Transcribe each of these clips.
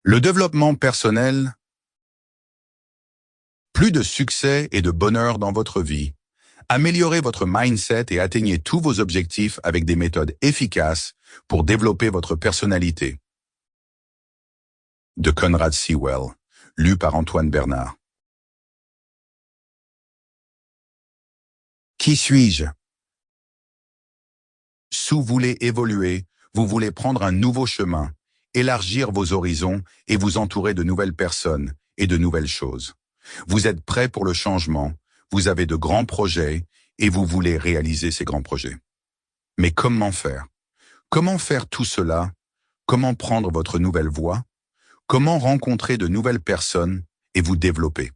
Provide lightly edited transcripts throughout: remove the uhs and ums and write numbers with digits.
Le développement personnel, plus de succès et de bonheur dans votre vie. Améliorez votre mindset et atteignez tous vos objectifs avec des méthodes efficaces pour développer votre personnalité. De Conrad Sewell, lu par Antoine Bernard. Qui suis-je? Si vous voulez évoluer, vous voulez prendre un nouveau chemin, élargir vos horizons et vous entourer de nouvelles personnes et de nouvelles choses. Vous êtes prêt pour le changement, vous avez de grands projets et vous voulez réaliser ces grands projets. Mais comment faire? Comment faire tout cela? Comment prendre votre nouvelle voie? Comment rencontrer de nouvelles personnes et vous développer?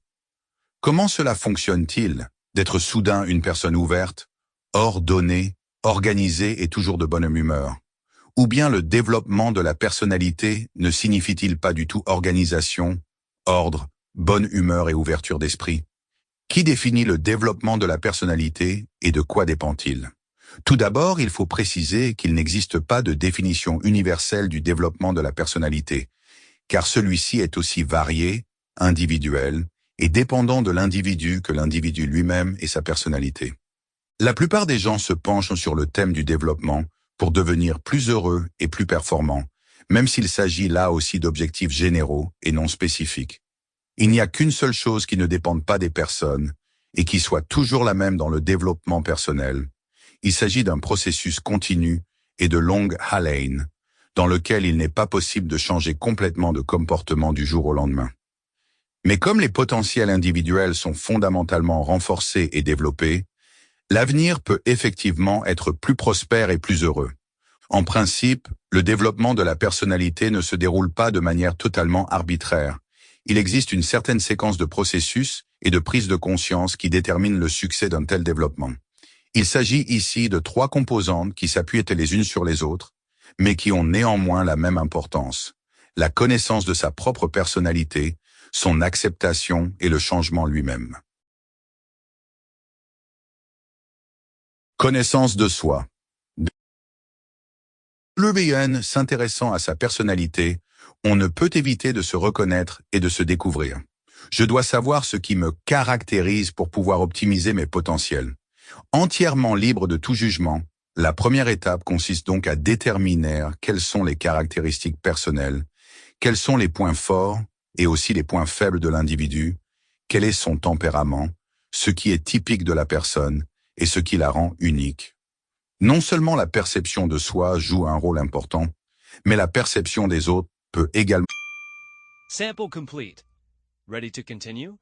Comment cela fonctionne-t-il d'être soudain une personne ouverte, ordonnée, organisée et toujours de bonne humeur? Ou bien le développement de la personnalité ne signifie-t-il pas du tout organisation, ordre, bonne humeur et ouverture d'esprit? Qui définit le développement de la personnalité et de quoi dépend-il? Tout d'abord, il faut préciser qu'il n'existe pas de définition universelle du développement de la personnalité, car celui-ci est aussi varié, individuel, et dépendant de l'individu que l'individu lui-même et sa personnalité. La plupart des gens se penchent sur le thème du développement pour devenir plus heureux et plus performants, même s'il s'agit là aussi d'objectifs généraux et non spécifiques. Il n'y a qu'une seule chose qui ne dépende pas des personnes et qui soit toujours la même dans le développement personnel. Il s'agit d'un processus continu et de longue haleine, dans lequel il n'est pas possible de changer complètement de comportement du jour au lendemain. Mais comme les potentiels individuels sont fondamentalement renforcés et développés, l'avenir peut effectivement être plus prospère et plus heureux. En principe, le développement de la personnalité ne se déroule pas de manière totalement arbitraire. Il existe une certaine séquence de processus et de prise de conscience qui déterminent le succès d'un tel développement. Il s'agit ici de 3 composantes qui s'appuient les unes sur les autres, mais qui ont néanmoins la même importance. La connaissance de sa propre personnalité, son acceptation et le changement lui-même. Connaissance de soi. L'UBN s'intéressant à sa personnalité, on ne peut éviter de se reconnaître et de se découvrir. Je dois savoir ce qui me caractérise pour pouvoir optimiser mes potentiels. Entièrement libre de tout jugement, la première étape consiste donc à déterminer quelles sont les caractéristiques personnelles, quels sont les points forts et aussi les points faibles de l'individu, quel est son tempérament, ce qui est typique de la personne et ce qui la rend unique. Non seulement la perception de soi joue un rôle important, mais la perception des autres peut également. Sample complete. Ready to continue?